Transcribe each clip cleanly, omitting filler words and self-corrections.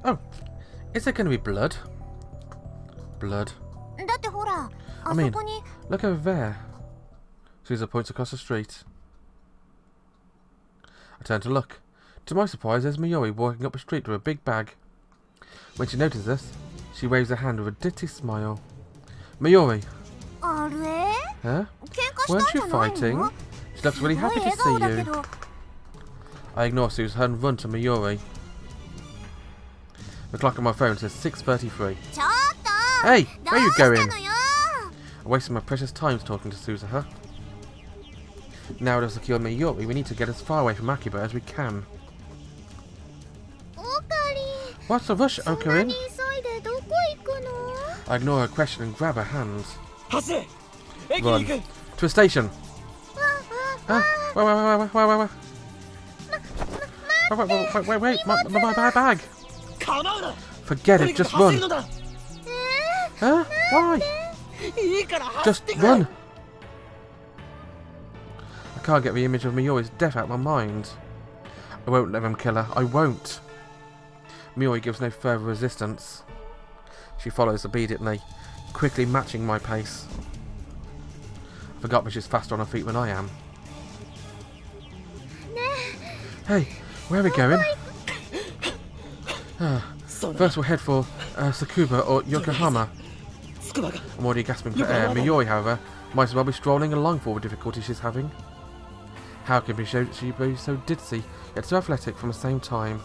Oh, is there going to be blood? Blood. I mean, look over there. Susa points across the street. I turn to look. To my surprise, there's Mayuri walking up the street with a big bag. When she notices this, she waves her hand with a ditty smile. Mayuri! Huh? Weren't you fighting? She looks really happy to see you. I ignore Susa and run to Mayuri. The clock on my phone says 6:33. Hey! Where are you going? I'm wasting my precious time talking to Susa. Now to secure Mayuri, we need to get as far away from Akiba as we can. What's the rush, Okarin? I ignore her question and grab her hand. Run. To a station. Wait, my bag. Forget it, just run. Huh? Why? Just run. I can't get the image of Mayuri's death out of my mind. I won't let them kill her. I won't. Mayuri gives no further resistance. She follows obediently, quickly matching my pace. I forgot that she's faster on her feet than I am. Hey, where are we going? First we'll head for Tsukuba or Yokohama. I'm already gasping for air. Mayuri, however, might as well be strolling along for all the difficulty she's having. How can she be so ditzy, yet so athletic from the same time?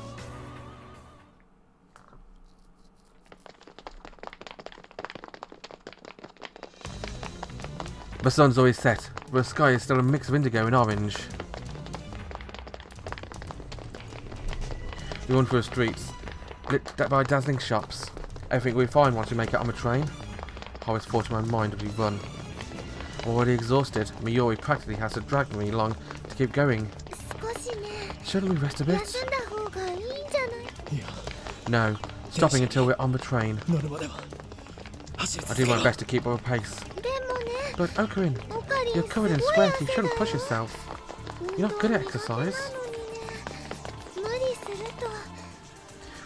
The sun's always set, but the sky is still a mix of indigo and orange. We run through the streets, lit by dazzling shops. Everything we find once we make it on the train. I always thought in my mind as we run. Already exhausted, Mayuri practically has to drag me along to keep going. Shouldn't we rest a bit? No, stopping until we're on the train. I do my best to keep up a pace. But Okarin, you're covered in sweat, you shouldn't push yourself. You're not good at exercise.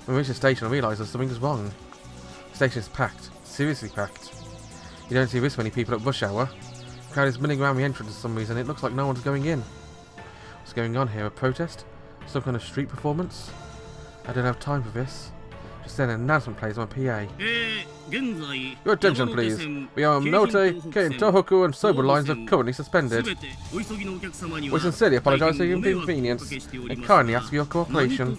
When we reach the station, I realise that something is wrong. The station is packed, seriously packed. You don't see this many people at rush hour. The crowd is milling around the entrance for some reason. It looks like no one's going in. What's going on here? A protest? Some kind of street performance? I don't have time for this. Just then an announcement plays on my PA. Your attention please. The Yamanote, Kein, Tohoku and Soba lines are currently suspended. We sincerely apologise for your inconvenience and kindly ask for your cooperation.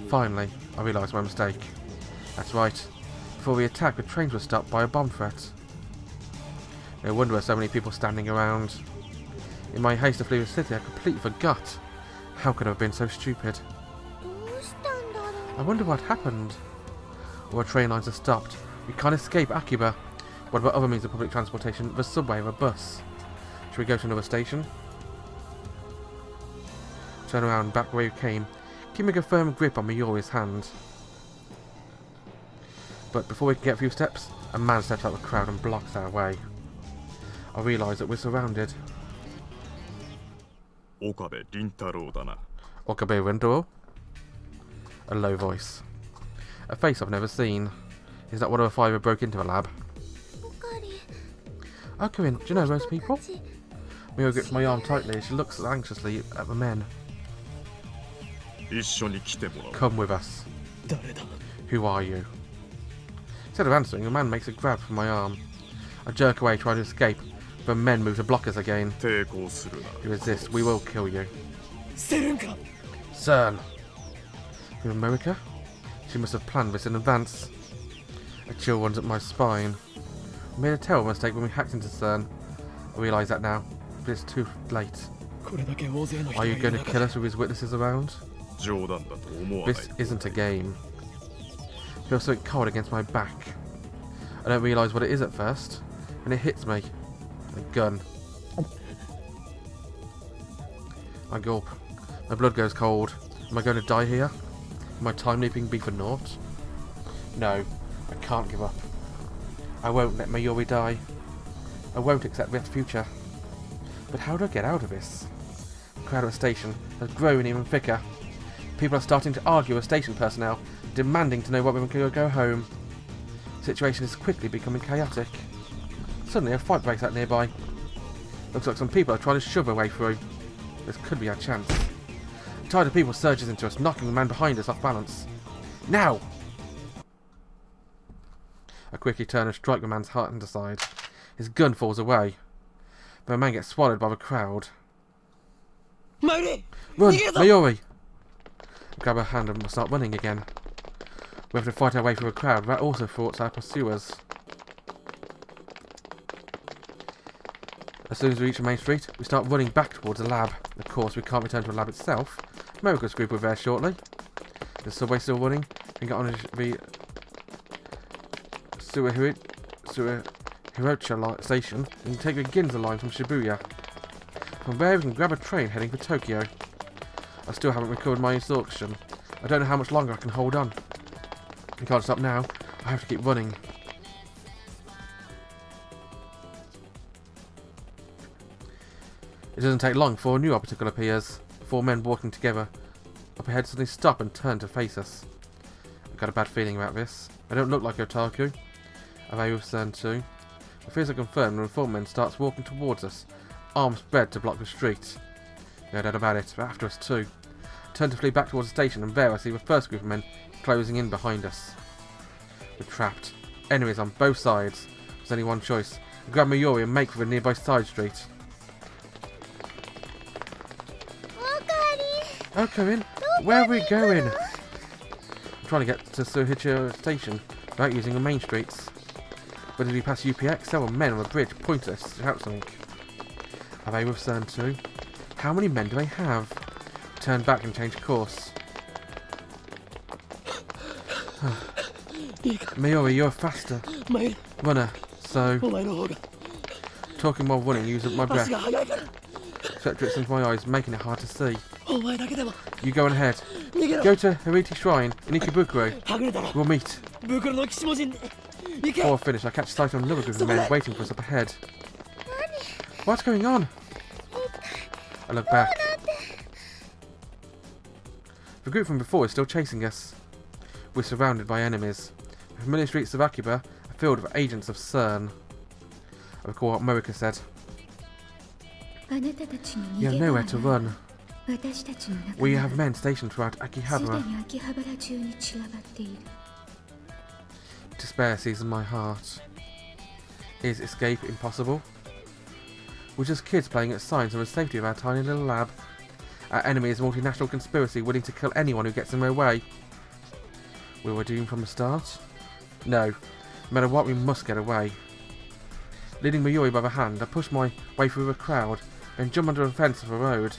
Finally, I realise my mistake. That's right. Before the attack, the trains were stopped by a bomb threat. No wonder there are so many people standing around. In my haste to flee the city, I completely forgot. How could I have been so stupid? I wonder what happened. All our train lines are stopped. We can't escape Akiba. What about other means of public transportation? The subway or a bus? Should we go to another station? Turn around back where we came, keeping a firm grip on Mayuri's hand. But before we can get a few steps, a man steps out of the crowd and blocks our way. I realise that we're surrounded. Okabe Rintaro? A low voice. A face I've never seen. Is that one of the five who broke into a lab? Okarin, do you know those people? Mio grips my arm tightly as she looks anxiously at the men. Come with us. Who are you? Instead of answering, the man makes a grab for my arm. I jerk away trying to escape, but men move to block us again. If you resist, we will kill you. CERN! From America? She must have planned this in advance. A chill runs up my spine. We made a terrible mistake when we hacked into CERN. I realise that now, but it's too late. Are you going to kill us with his witnesses around? This isn't a game. I feel something cold against my back. I don't realise what it is at first, and it hits me. A gun. I gulp. My blood goes cold. Am I going to die here? Will my time leaping be for naught? No, I can't give up. I won't let Mayuri die. I won't accept that future. But how do I get out of this? The crowd at the station has grown even thicker. People are starting to argue with station personnel, demanding to know what we can go home. The situation is quickly becoming chaotic. Suddenly a fight breaks out nearby. Looks like some people are trying to shove their way through. This could be our chance. A tide of people surges into us, knocking the man behind us off balance. Now! I quickly turn and strike the man's hand aside. His gun falls away. But the man gets swallowed by the crowd. Run! Mayuri! I grab her hand and start running again. We have to fight our way through a crowd that also thwarts our pursuers. As soon as we reach the main street, we start running back towards the lab. Of course, we can't return to the lab itself. America's group will be there shortly. The subway still running. We get on the Hirocha station and take the Ginza line from Shibuya. From there, we can grab a train heading for Tokyo. I still haven't recovered my exhaustion. I don't know how much longer I can hold on. I can't stop now. I have to keep running. It doesn't take long before a new obstacle appears. 4 men walking together up ahead suddenly stop and turn to face us. I've got a bad feeling about this. I don't look like Otaku. Have I with CERN too? The fears are confirmed when 4 men starts walking towards us, arms spread to block the street. No doubt about it, but after us too. I turn to flee back towards the station, and there I see the first group of men closing in behind us. We're trapped. Enemies on both sides. There's only one choice. I grab Mayuri and make for the nearby side street. Oh, Corinne, where are we going? I'm trying to get to Suhicho station without using the main streets. But as we pass UPX, several men on the bridge point at us to shout something. Are they with CERN too? How many men do they have? Turn back and change course. Mayuri, you're a faster runner, so... Talking while running, use up my breath. Sweat drips into my eyes, making it hard to see. You go on ahead. Go to Hiriti Shrine in Ikebukuro. We'll meet. Before I finish, I catch sight of another group of men waiting for us up ahead. What's going on? I look back. The group from before is still chasing us. We're surrounded by enemies. The familiar streets of Akiba are filled with agents of CERN. I recall what Morika said. You have nowhere to run. We have men stationed throughout Akihabara. Despair seizes my heart. Is escape impossible? We're just kids playing at science in the safety of our tiny little lab. Our enemy is a multinational conspiracy willing to kill anyone who gets in their way. We were doomed from the start? No. No matter what, we must get away. Leading Mayuri by the hand, I push my way through the crowd, then jump under a fence of the road.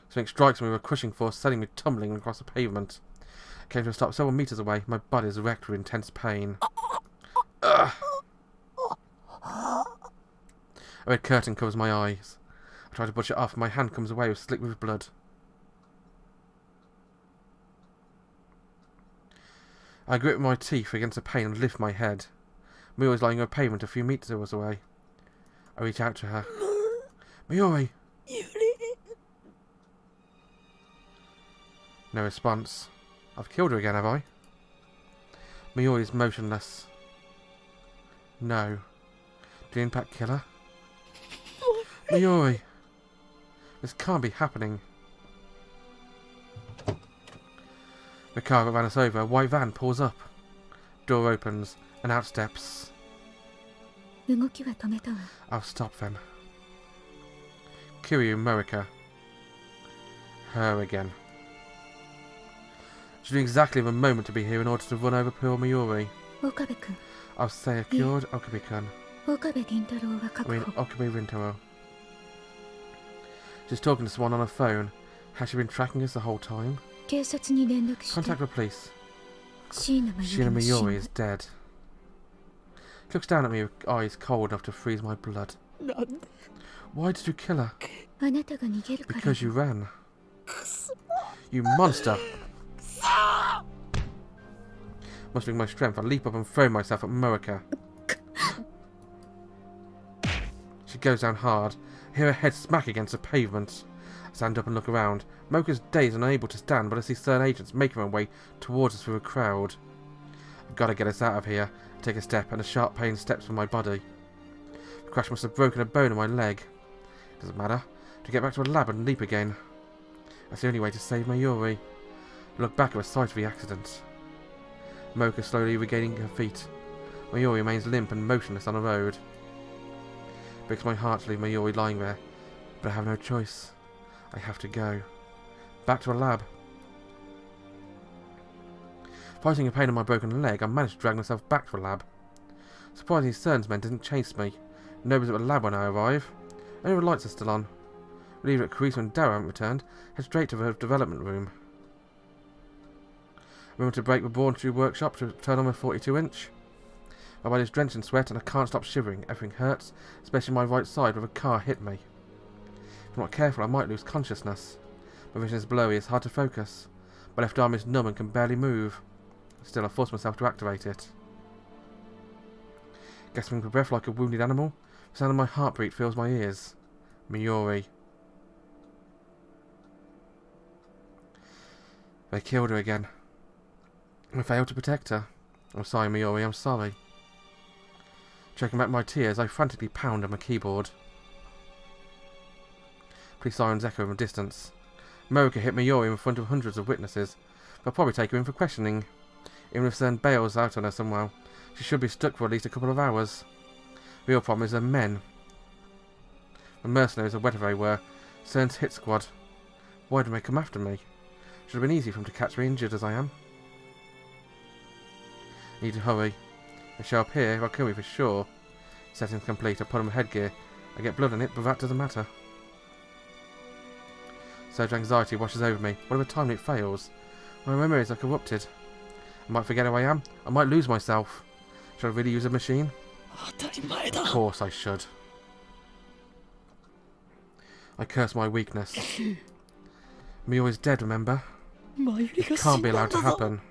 Something strikes me with a crushing force, sending me tumbling across the pavement. I came to a stop several meters away. My body is wrecked with intense pain. Ugh. A red curtain covers my eyes. I try to push it off. My hand comes away slick with blood. I grip my teeth against the pain and lift my head. Mayuri is lying on a pavement a few meters away. I reach out to her. Mayuri! No response. I've killed her again, have I? Mayuri is motionless. No. Did the impact kill her? Mayuri! This can't be happening. The car that ran us over, a white van pulls up. Door opens, and out steps. I'll stop them. Kiryu Morika. Her again. She knew exactly the moment to be here in order to run over poor Mayuri. I'll say cured Okabe-kun. I mean Okabe Rintaro. She's talking to someone on her phone. Has she been tracking us the whole time? Contact the police. Shina Mayuri is dead. She looks down at me with eyes cold enough to freeze my blood. Why did you kill her? Because you ran. You monster! Mustering my strength, I leap up and throw myself at Morika. She She goes down hard. I hear her head smack against the pavement. I stand up and look around. Mocha's dazed and unable to stand, but I see CERN agents making their way towards us through a crowd. I've got to get us out of here. I take a step, and a sharp pain steps from my body. The crash must have broken a bone in my leg. It doesn't matter. To get back to a lab and leap again. That's the only way to save Mayuri. I look back at the site of the accident. Mocha slowly regaining her feet. Mayuri remains limp and motionless on the road. It breaks my heart to leave Mayuri lying there, but I have no choice. I have to go. Back to a lab. Fighting a pain in my broken leg, I managed to drag myself back to a lab. Surprisingly, CERN's men didn't chase me. Nobody's at the lab when I arrive. Only the lights are still on. Relieved that Carissa and Darrow haven't returned, head straight to the development room. I remember to break the laboratory workshop to turn on my 42-inch. My body is drenched in sweat and I can't stop shivering. Everything hurts, especially my right side where a car hit me. If I'm not careful, I might lose consciousness. My vision is blurry, it's hard to focus. My left arm is numb and can barely move. Still, I force myself to activate it. Gasping for breath like a wounded animal, the sound of my heartbeat fills my ears. Mayuri. They killed her again. I failed to protect her. I'm sorry, Mayuri, I'm sorry. Choking back my tears, I frantically pound on my keyboard. Police sirens echo from a distance. Mocha hit Mayuri in front of hundreds of witnesses. They'll probably take her in for questioning. Even if CERN bails out on her somehow, she should be stuck for at least a couple of hours. The real problem is her men. The mercenaries are whatever they were. CERN's hit squad. Why did they come after me? Should have been easy for them to catch me injured as I am. Need to hurry. They show up here, they'll kill me for sure. Settings complete, I put on my headgear. I get blood on it, but that doesn't matter. Surge anxiety washes over me. What if a time it fails? My memories are corrupted. I might forget who I am. I might lose myself. Should I really use a machine? Of course I should. I curse my weakness. Mayuri's dead, remember? It can't be allowed to happen.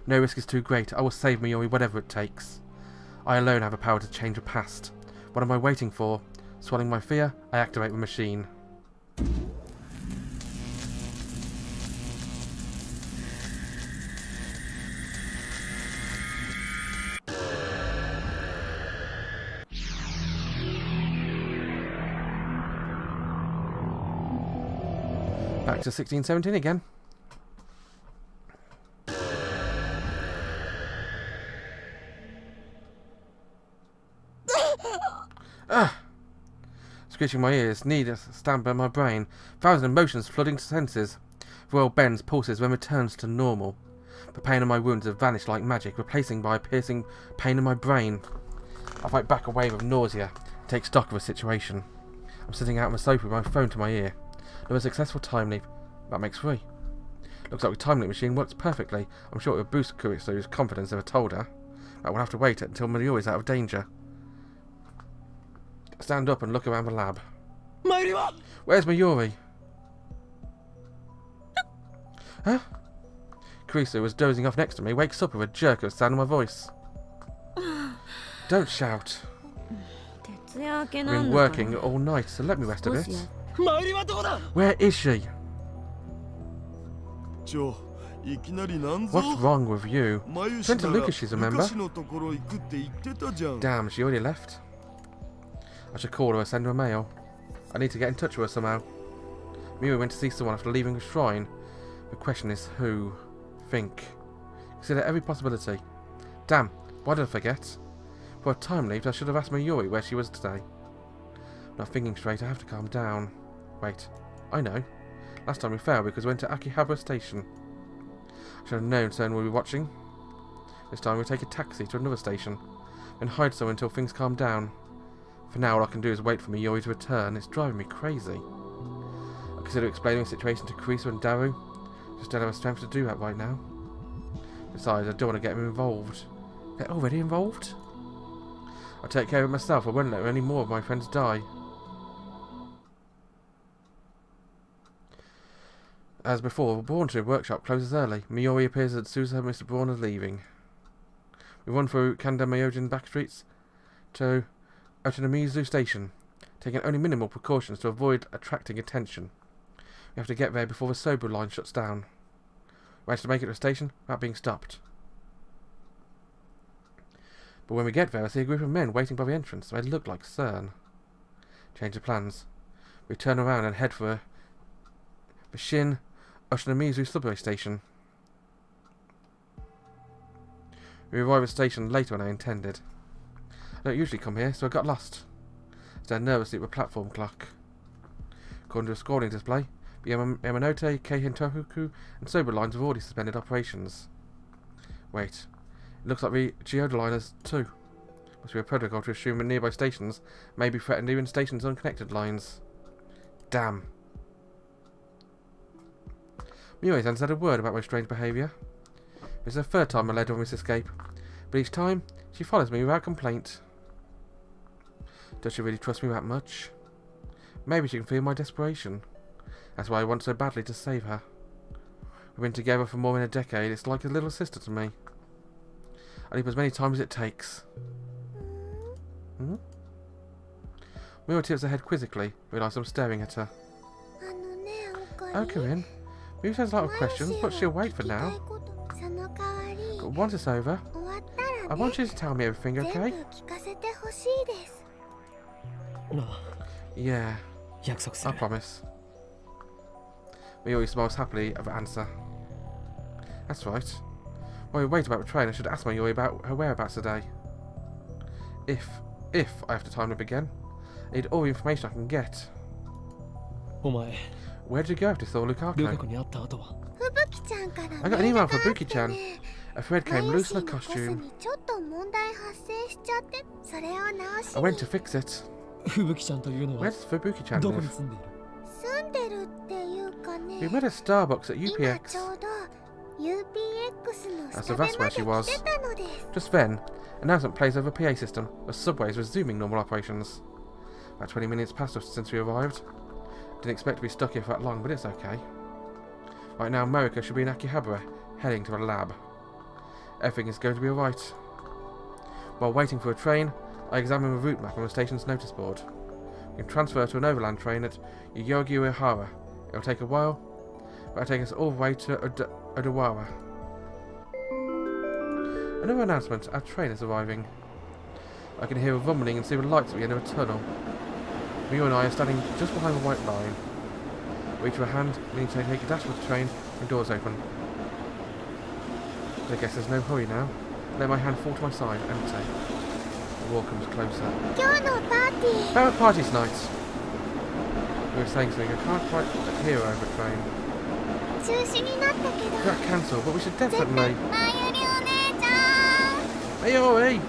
No risk is too great. I will save Mayuri whatever it takes. I alone have the power to change the past. What am I waiting for? Swallowing my fear, I activate the machine. Back to 1617 again. Screeching my ears, need a stamp in my brain, thousand emotions flooding senses. The world bends, pulses, then returns to normal. The pain in my wounds have vanished like magic, replacing by a piercing pain in my brain. I fight back a wave of nausea, take stock of the situation. I'm sitting out on the sofa with my phone to my ear. Another successful time leap. That makes 3. Looks like the time leap machine works perfectly. I'm sure it will boost Kuriso's confidence if I told her. But we'll have to wait until Mayuri's out of danger. Stand up and look around the lab. Where's Mayuri? Huh? Kuriso was dozing off next to me, wakes up with a jerk at the sound of my voice. Don't shout. I've been working all night, so let me rest a bit. Where is she? What's wrong with you? Sent to Lucas's, remember? Damn, she already left. I should call her or send her a mail. I need to get in touch with her somehow. Mayuri went to see someone after leaving the shrine. The question is who? Think. Consider every possibility. Damn, why did I forget? For a time leap, I should have asked Mayuri where she was today. I'm not thinking straight, I have to calm down. Wait, I know. Last time we failed because we went to Akihabara Station. I should have known CERN would be watching. This time we take a taxi to another station, and hide somewhere until things calm down. For now, all I can do is wait for Mayuri to return. It's driving me crazy. I consider explaining the situation to Carissa and Daru. Just don't have the strength to do that right now. Besides, I don't want to get them involved. They're already involved? I'll take care of it myself. I won't let any more of my friends die. As before, the laboratory workshop closes early. Mayuri appears as soon as Mr. Braun is leaving. We run through Kandamayogen back streets to Oshinomizu Station, taking only minimal precautions to avoid attracting attention. We have to get there before the Sobu line shuts down. We managed to make it to the station without being stopped. But when we get there, I see a group of men waiting by the entrance. They look like CERN. Change of plans. We turn around and head for the Shin Oshinomizu subway station. We arrive at the station later than I intended. I don't usually come here, so I got lost. Stand nervously at the platform clock. According to a scrolling display, the Yamanote, Keihin Tohoku, and Soba lines have already suspended operations. Wait, it looks like the Geoda liners too. Must be a protocol to assume that nearby stations may be threatened, even stations on connected lines. Damn. Miyoi hasn't said a word about my strange behaviour. It's the third time I led on this escape, but each time she follows me without complaint. Does she really trust me that much? Maybe she can feel my desperation. That's why I want so badly to save her. We've been together for more than a decade. It's like a little sister to me. I leap as many times as it takes. Miyoi tips her head quizzically, realise I'm staring at her. Oh, Corinne. Miyoi has a lot of questions, but she'll wait for now. But once it's over, I want you to tell me everything, okay? Yeah, I promise. Miyoi smiles happily at the answer. That's right. While we wait about the train, I should ask Miyoi about her whereabouts today. If I have to time limit again, I need all the information I can get. Where did you go after you saw Lukaku? I got an email from Buki-chan. A thread came loose in her costume. I went to fix it. Where does Fubuki-chan live? We met at Starbucks at UPX. That's where she was. Just then, announcement plays over PA system. The subway is resuming normal operations. About 20 minutes passed us since we arrived. Didn't expect to be stuck here for that long, but it's okay. Right now, Marika should be in Akihabara, heading to a lab. Everything is going to be alright. While waiting for a train, I examine the route map on the station's notice board. We can transfer to an overland train at Yoyogi Uehara. It'll take a while, but it'll take us all the way to Odawara. Another announcement, our train is arriving. I can hear a rumbling and see the lights at the end of a tunnel. Miyu and I are standing just behind the white line. Reach for a hand, we need to take a dash with the train when doors open. But I guess there's no hurry now. Let my hand fall to my side, empty. The war comes closer. About party tonight. We were saying something, I can't quite hear over the train. We got cancelled, but we should definitely... Mayuri!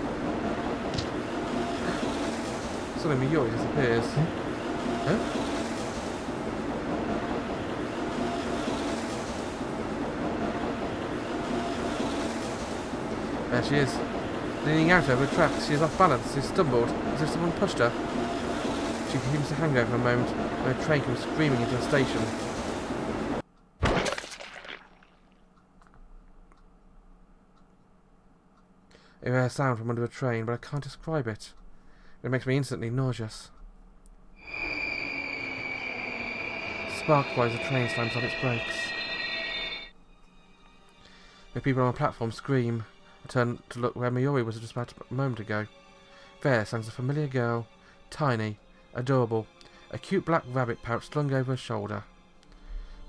Suddenly Mayuri disappears. Huh? There she is, leaning out over the tracks. She is off balance. She stumbled as if someone pushed her. She continues to hang there for a moment when a train comes screaming into the station. I hear a sound from under the train, but I can't describe it. It makes me instantly nauseous. Spark flies, the train slams on its brakes. The people on the platform scream. I turn to look where Mayuri was just about a moment ago. There stands a familiar girl, tiny, adorable, a cute black rabbit pouch slung over her shoulder.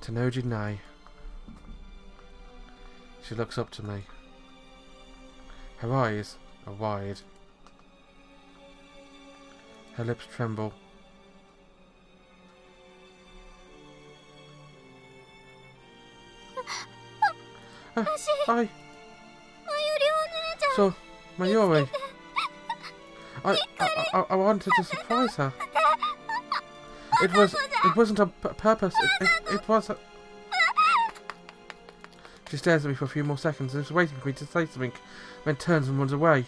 Tanoji Nai. She looks up to me. Her eyes are wide. Her lips tremble. Hi. So, Mayuri. I wanted to surprise her. It wasn't a purpose. It was a... She stares at me for a few more seconds and is waiting for me to say something, then turns and runs away.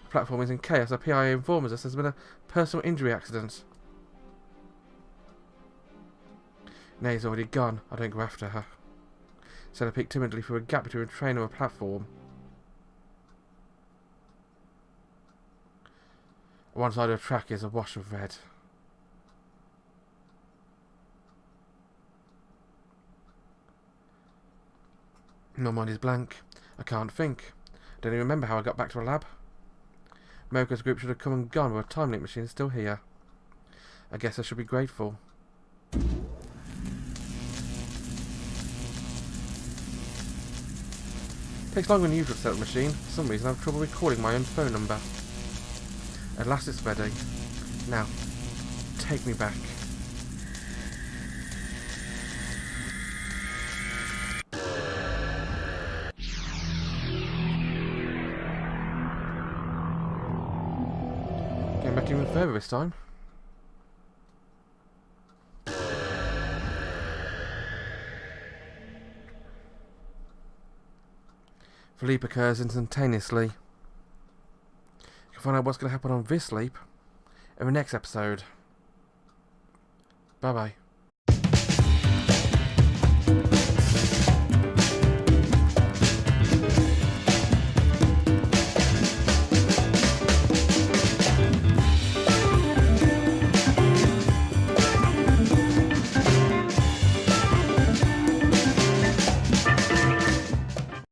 The platform is in chaos. Our PIA informs us there's been a personal injury accident. Nay's already gone. I don't go after her. So I peek timidly through a gap between a train and a platform. I One side of the track is a wash of red. My mind is blank. I can't think. Don't even remember how I got back to the lab. Mocha's group should have come and gone, but a time link machine is still here. I guess I should be grateful. Takes longer than usual to set up the machine. For some reason I have trouble recording my own phone number. At last it's ready. Now, take me back. Going back even further this time. The leap occurs instantaneously. You can find out what's going to happen on this leap in the next episode. Bye bye.